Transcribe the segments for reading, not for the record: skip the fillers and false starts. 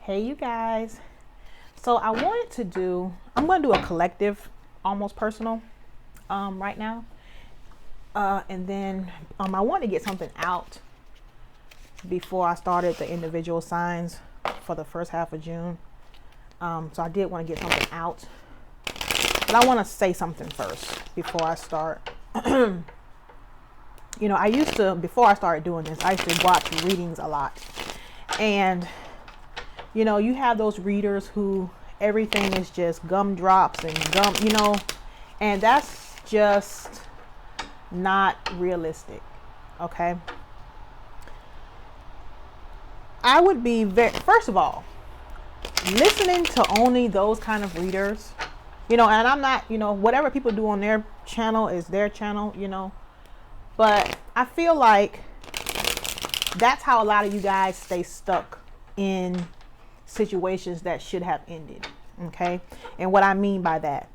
Hey you guys. So I'm going to do a collective, almost personal, right now. And then I want to get something out before I started the individual signs for the first half of June. So I did want to get something out. But I want to say something first before I start. You know, before I started doing this, I used to watch readings a lot. And, you know, you have those readers who everything is just gumdrops and gum, you know, and that's just not realistic. Okay. I would be first of all, listening to only those kind of readers, you know, and I'm not, you know, whatever people do on their channel is their channel, you know, but I feel like that's how a lot of you guys stay stuck in situations that should have ended. Okay. And what I mean by that,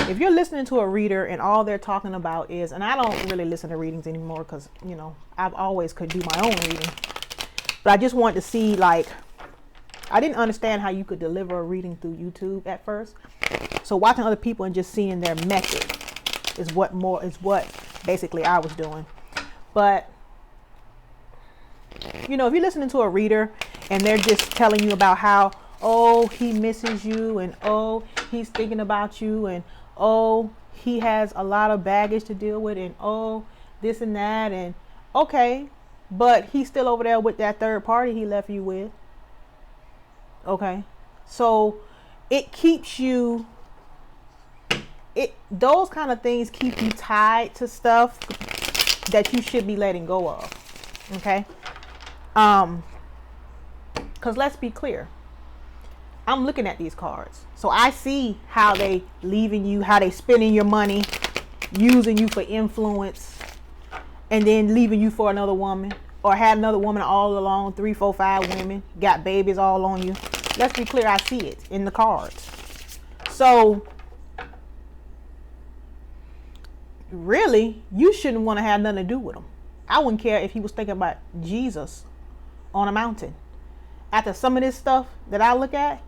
if you're listening to a reader and all they're talking about is, and I don't really listen to readings anymore because, you know, I've always could do my own reading, but I just wanted to see, like, I didn't understand how you could deliver a reading through YouTube at first. So watching other people and just seeing their method is what basically I was doing. But, you know, if you're listening to a reader and they're just telling you about how, oh, he misses you, and oh, he's thinking about you, and oh, he has a lot of baggage to deal with, and oh, this and that, and okay, but he's still over there with that third party he left you with. Okay. So it keeps you, those kind of things keep you tied to stuff that you should be letting go of. Okay. Because let's be clear, I'm looking at these cards, so I see how they leaving you, how they spending your money, using you for influence, and then leaving you for another woman, or had another woman all along, 3, 4, 5 women, got babies all on you. Let's be clear, I see it in the cards. So really, you shouldn't want to have nothing to do with him. I wouldn't care if he was thinking about Jesus on a mountain. After some of this stuff that I look at,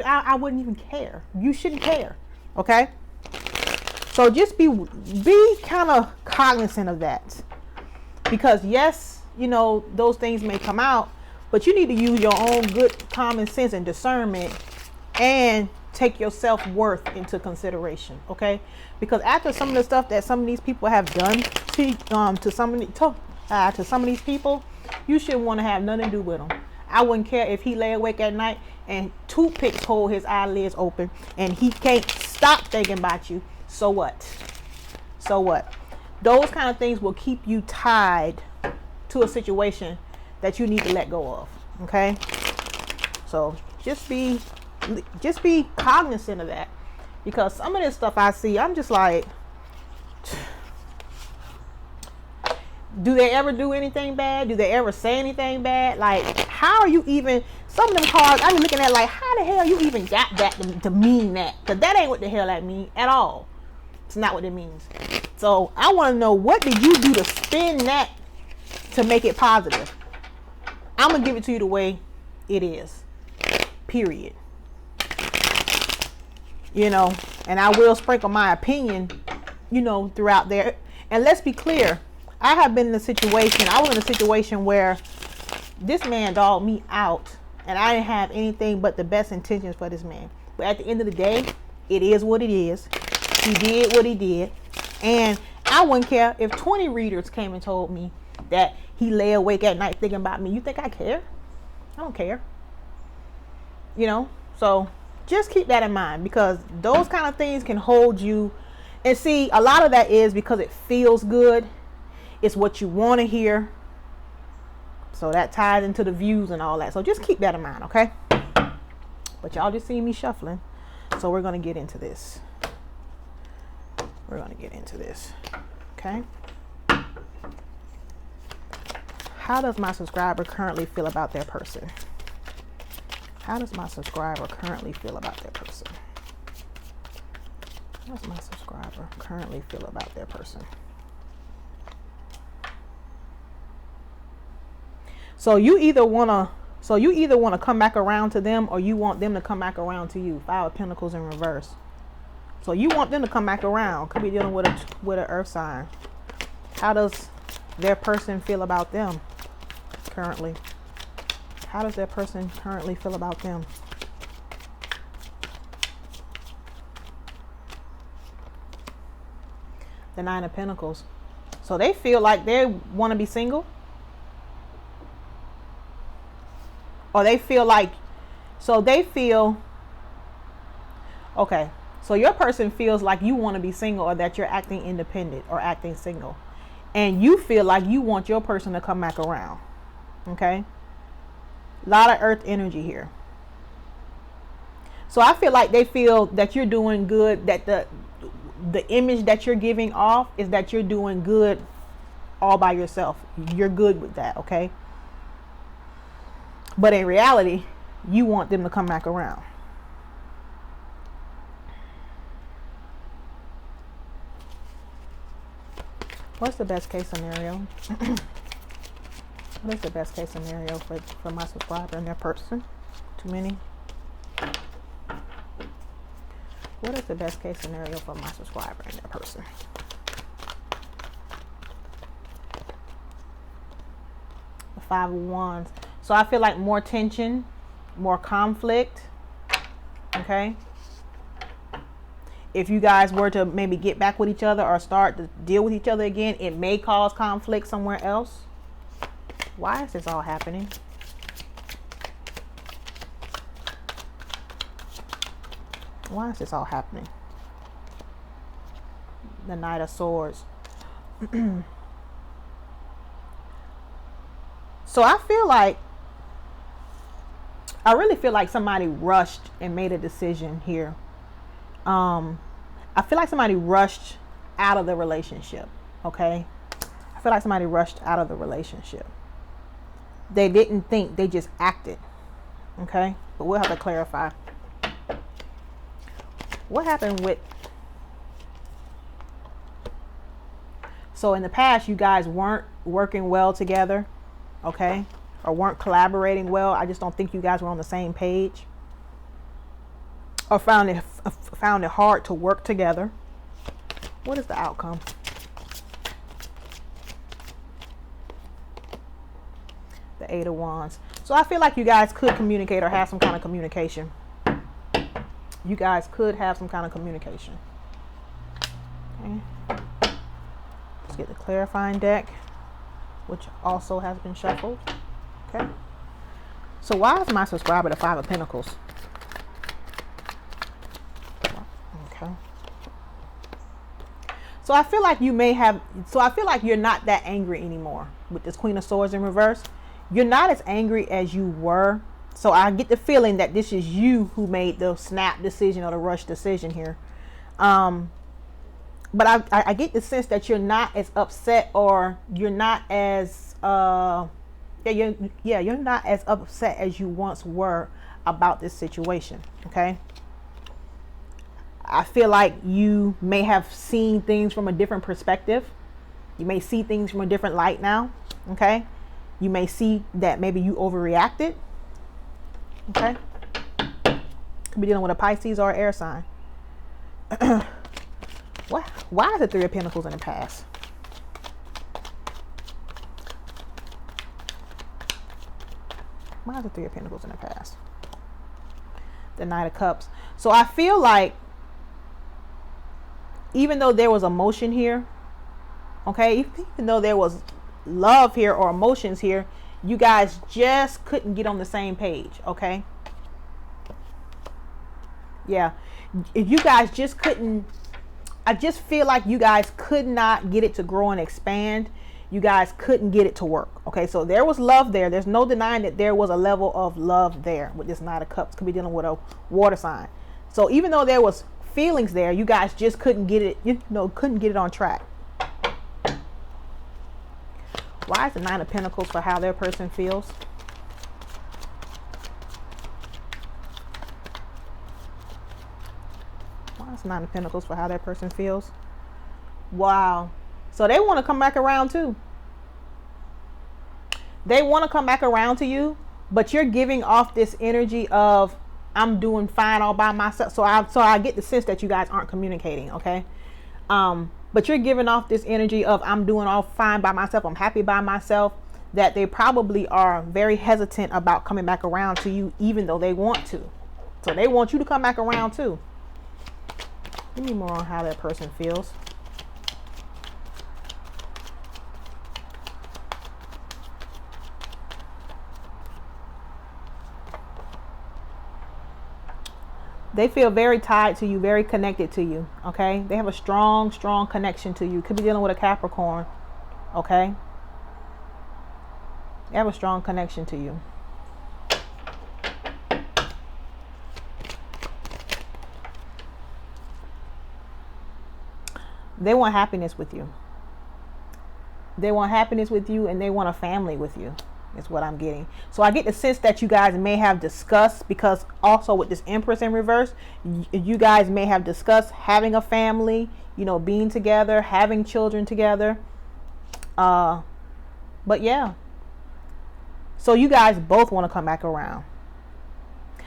I wouldn't even care. You shouldn't care. Okay? So just be kind of cognizant of that. Because yes, you know, those things may come out, but you need to use your own good common sense and discernment and take your self-worth into consideration. Okay? Because after some of the stuff that some of these people have done to some of these people, you shouldn't want to have nothing to do with them. I wouldn't care if he lay awake at night and toothpicks hold his eyelids open and he can't stop thinking about you. So what? So what? Those kind of things will keep you tied to a situation that you need to let go of. Okay? So just be cognizant of that, because some of this stuff I see, I'm just like, do they ever do anything bad? Do they ever say anything bad? Like, how are you even, some of them cards I'm looking at, like, how the hell you even got that to mean that? Because that ain't what the hell that means at all. It's not what it means. So I want to know, what did you do to spin that to make it positive? I'm going to give it to you the way it is. Period. You know, and I will sprinkle my opinion, you know, throughout there. And let's be clear. I was in a situation where this man dogged me out and I didn't have anything but the best intentions for this man. But at the end of the day, it is what it is. He did what he did. And I wouldn't care if 20 readers came and told me that he lay awake at night thinking about me. You think I care? I don't care. You know, so just keep that in mind, because those kind of things can hold you. And see, a lot of that is because it feels good. It's what you want to hear. So that ties into the views and all that. So just keep that in mind, okay? But y'all just see me shuffling. So we're going to get into this. Okay? How does my subscriber currently feel about their person? How does my subscriber currently feel about their person? How does my subscriber currently feel about their person? So you either want to So you either want to come back around to them or you want them to come back around to you. 5 of Pentacles in reverse. So you want them to come back around. Could be dealing with an earth sign. How does their person feel about them currently? How does their person currently feel about them? The 9 of Pentacles. So they feel like they want to be single. Or they feel like, okay. So your person feels like you want to be single or that you're acting independent or acting single. And you feel like you want your person to come back around. Okay. A lot of earth energy here. So I feel like they feel that you're doing good, that the image that you're giving off is that you're doing good all by yourself. You're good with that, okay? But in reality, you want them to come back around. What's the best case scenario? What is the best case scenario for my subscriber and their person? Too many? What is the best case scenario for my subscriber and their person? The 5 of Wands. So I feel like more tension, more conflict. Okay. If you guys were to maybe get back with each other or start to deal with each other again, it may cause conflict somewhere else. Why is this all happening? Why is this all happening? The Knight of Swords. So I really feel like somebody rushed and made a decision here. I feel like somebody rushed out of the relationship. Okay. I feel like somebody rushed out of the relationship. They didn't think, they just acted. Okay. But we'll have to clarify. What happened with... So in the past, you guys weren't working well together. Okay. Or weren't collaborating well. I just don't think you guys were on the same page. Or found it hard to work together. What is the outcome? The 8 of Wands. So I feel like you guys could communicate or have some kind of communication. You guys could have some kind of communication. Okay. Let's get the clarifying deck, which also has been shuffled. Okay. So why is my subscriber the 5 of Pentacles? Okay. So I feel like you're not that angry anymore with this Queen of Swords in reverse. You're not as angry as you were. So I get the feeling that this is you who made the snap decision or the rush decision here. But I get the sense that you're not as upset, or you're not as you're not as upset as you once were about this situation. Okay. I feel like you may have seen things from a different perspective. You may see things from a different light now. Okay. You may see that maybe you overreacted. Okay. Could be dealing with a Pisces or an air sign. What? Why is the 3 of Pentacles in the past? Why is the 3 of Pentacles in the past? The Knight of Cups. So I feel like even though there was emotion here, okay, even though there was love here or emotions here, you guys just couldn't get on the same page. Okay. Yeah. If you guys just couldn't, I just feel like you guys could not get it to grow and expand. You guys couldn't get it to work. Okay. So there was love there. There's no denying that there was a level of love there with this Knight of Cups. Could be dealing with a water sign. So even though there was feelings there, you guys just couldn't get it, couldn't get it on track. Why is the 9 of Pentacles for how their person feels? Why is the 9 of Pentacles for how their person feels? Wow. So they want to come back around too. They want to come back around to you, but you're giving off this energy of I'm doing fine all by myself. So I get the sense that you guys aren't communicating, okay? But you're giving off this energy of I'm doing all fine by myself. I'm happy by myself. That they probably are very hesitant about coming back around to you, even though they want to. So they want you to come back around too. Give me more on how that person feels. They feel very tied to you, very connected to you, okay? They have a strong, strong connection to you. Could be dealing with a Capricorn, okay? They have a strong connection to you. They want happiness with you. They want happiness with you, and they want a family with you. Is what I'm getting. So I get the sense that you guys may have discussed, because also with this Empress in reverse, you guys may have discussed having a family, you know, being together, having children together. But yeah. So you guys both want to come back around.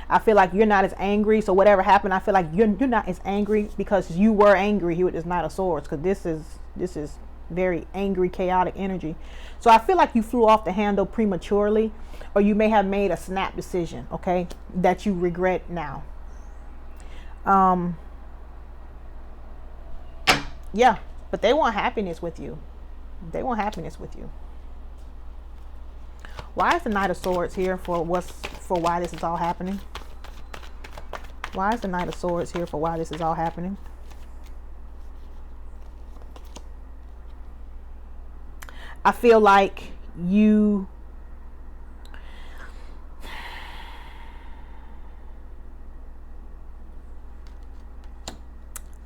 I feel like you're not as angry. So whatever happened, I feel like you're not as angry, because you were angry here with this Knight of Swords, because this is very angry, chaotic energy. So I feel like you flew off the handle prematurely, or you may have made a snap decision, okay, that you regret now. Yeah, but they want happiness with you. They want happiness with you. Why is the Knight of Swords here for why this is all happening? Why is the Knight of Swords here for why this is all happening? I feel like you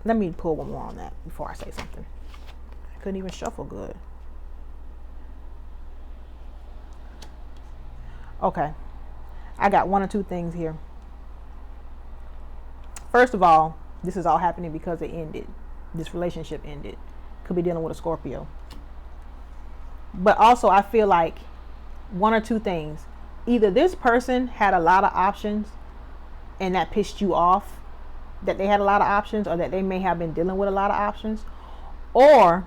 let me pull one more on that before I say something. I couldn't even shuffle good. Okay. I got one or two things here. First of all, this is all happening because it ended. This relationship ended. Could be dealing with a Scorpio. But also I feel like one or two things. Either this person had a lot of options and that pissed you off, that they had a lot of options, or that they may have been dealing with a lot of options, or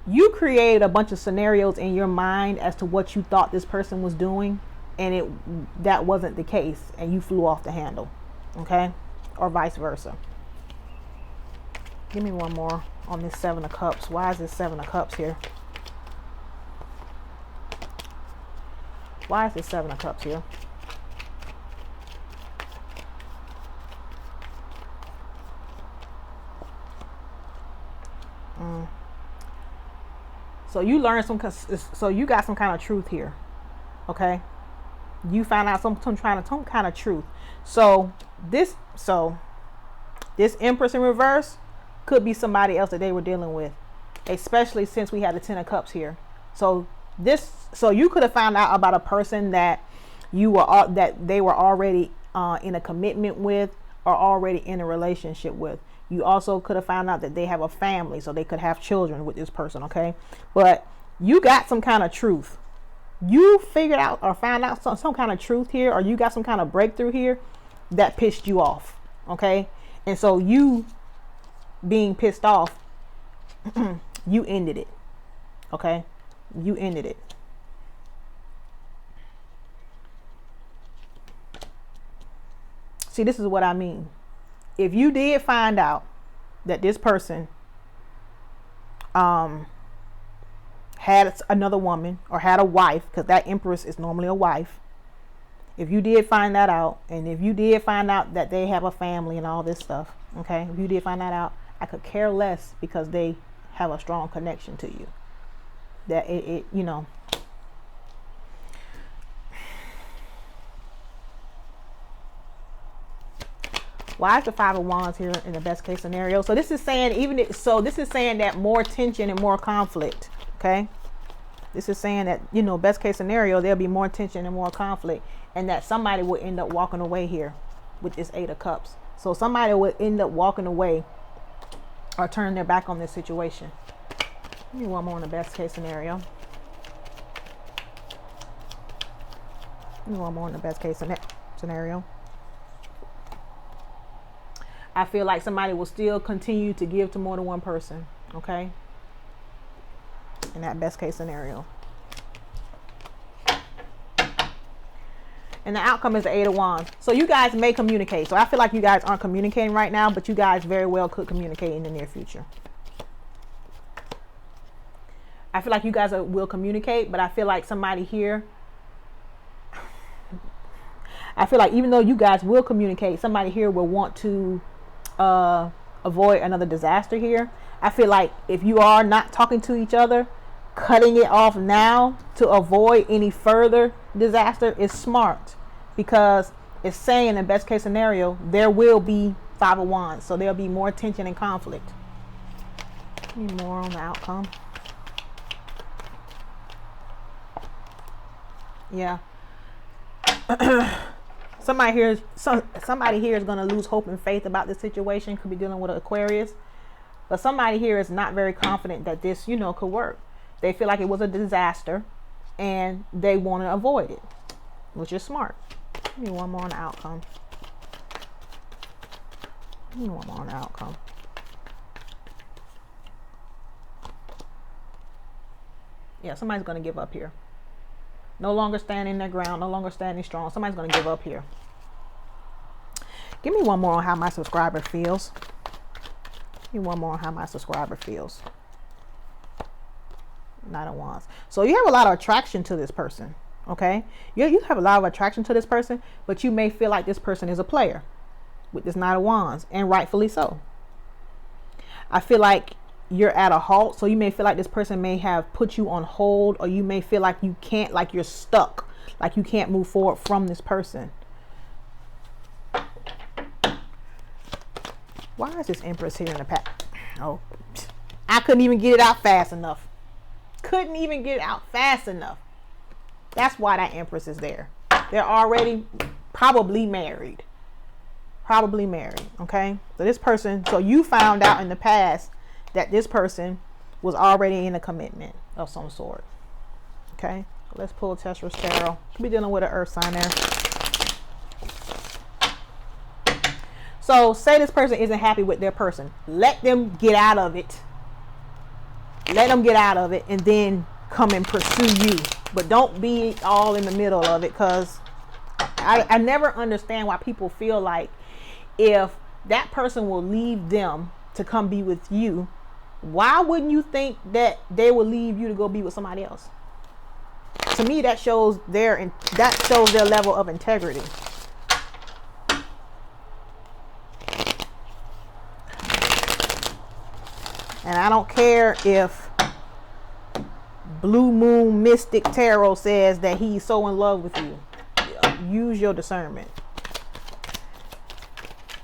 you created a bunch of scenarios in your mind as to what you thought this person was doing, and that wasn't the case, and you flew off the handle, okay? Or vice versa. Give me one more on this Seven of Cups. Why is this Seven of Cups here? Why is this Seven of Cups here? So you learned so you got some kind of truth here, okay? You found out some kind of truth. So this Empress in reverse could be somebody else that they were dealing with, especially since we had the Ten of Cups here. So you could have found out about a person that they were already in a commitment with, or already in a relationship with. You also could have found out that they have a family, so they could have children with this person, okay? But you got some kind of truth. You figured out or found out some kind of truth here, or you got some kind of breakthrough here that pissed you off, okay? And so you being pissed off, you ended it, okay? You ended it. See, this is what I mean. If you did find out that this person had another woman, or had a wife, because that Empress is normally a wife. If you did find that out, and if you did find out that they have a family and all this stuff, okay, if you did find that out, I could care less, because they have a strong connection to you. That it you know. Why is the Five of Wands here in the best case scenario? So this is saying this is saying that more tension and more conflict, okay? This is saying that, you know, best case scenario, there'll be more tension and more conflict, and that somebody will end up walking away here with this Eight of Cups. So somebody will end up walking away or turning their back on this situation. Give me one more in the best case scenario. Give me one more in the best case scenario. I feel like somebody will still continue to give to more than one person. Okay. In that best case scenario. And the outcome is the Eight of Wands. So you guys may communicate. So I feel like you guys aren't communicating right now, but you guys very well could communicate in the near future. I feel like you guys will communicate, but I feel like somebody here, I feel like even though you guys will communicate, somebody here will want to avoid another disaster here. I feel like if you are not talking to each other, cutting it off now to avoid any further disaster is smart, because it's saying in the best case scenario there will be Five of Wands, so there'll be more tension and conflict. Need more on the outcome. Yeah. Somebody here is going to lose hope and faith about this situation. Could be dealing with an Aquarius, but somebody here is not very confident that this, could work. They feel like it was a disaster and they want to avoid it, which is smart. Give me one more on the outcome. Give me one more on the outcome. Yeah, somebody's going to give up here. No longer standing their ground, no longer standing strong. Somebody's going to give up here. Give me one more on how my subscriber feels. Give me one more on how my subscriber feels. Knight of Wands. So you have a lot of attraction to this person, okay? You have a lot of attraction to this person, but you may feel like this person is a player with this Knight of Wands, and rightfully so. I feel like you're at a halt, so you may feel like this person may have put you on hold, or you may feel like you can't, like you're stuck, like you can't move forward from this person. Why is this Empress here in the pack? Oh, I couldn't even get it out fast enough. Couldn't even get it out fast enough. That's why that Empress is there. They're already probably married. Probably married, okay? So this person, so you found out in the past that this person was already in a commitment of some sort. Okay, so let's pull Tesra's Tarot. Could be dealing with an earth sign there. So say this person isn't happy with their person. Let them get out of it. Let them get out of it and then come and pursue you. But don't be all in the middle of it, because I never understand why people feel like if that person will leave them to come be with you, why wouldn't you think that they will leave you to go be with somebody else? To me, that shows their level of integrity. And I don't care if Blue Moon Mystic Tarot says that he's so in love with you. Use your discernment.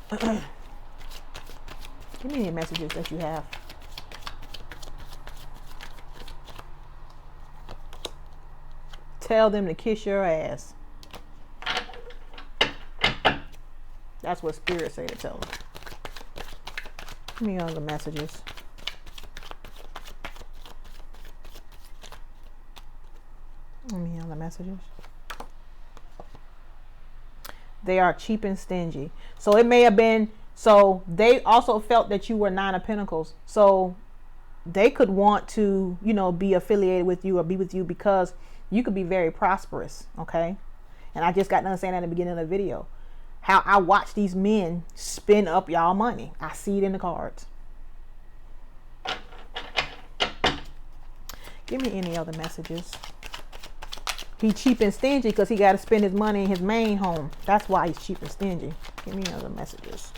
Give me any messages that you have. Tell them to kiss your ass. That's what Spirit say to tell them. Give me other messages. Give me other messages. They are cheap and stingy. So it may have been, so they also felt that you were Nine of Pentacles. So they could want to, be affiliated with you or be with you because you could be very prosperous, okay? And I just got done saying that at the beginning of the video. How I watch these men spend up y'all money. I see it in the cards. Give me any other messages. He cheap and stingy because he got to spend his money in his main home. That's why he's cheap and stingy. Give me other messages.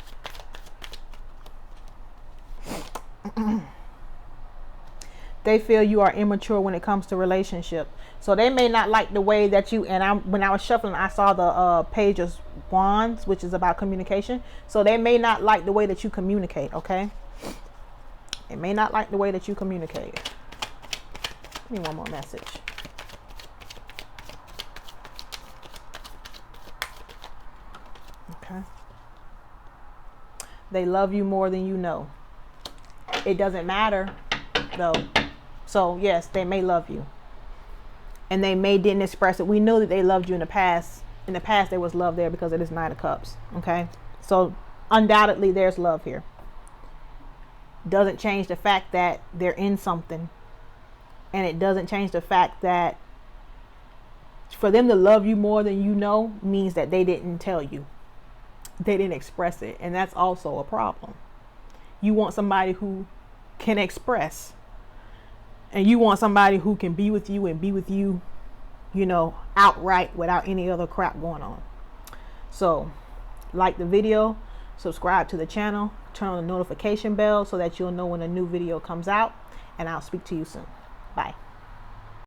They feel you are immature when it comes to relationship. So they may not like the way that you, and when I was shuffling, I saw the Page of Wands, which is about communication. So they may not like the way that you communicate, okay? They may not like the way that you communicate. Give me one more message. Okay. They love you more than you know. It doesn't matter, though. So, yes, they may love you. and they didn't express it. We know that they loved you in the past. In the past, there was love there because it is Nine of Cups. Okay, so undoubtedly there's love here. Doesn't change the fact that they're in something, and it doesn't change the fact that for them to love you more than you know means that they didn't tell you, they didn't express it, and that's also a problem. You want somebody who can express, and you want somebody who can be with you and be with you, you know, outright without any other crap going on. So like the video, subscribe to the channel, turn on the notification bell so that you'll know when a new video comes out, and I'll speak to you soon. Bye.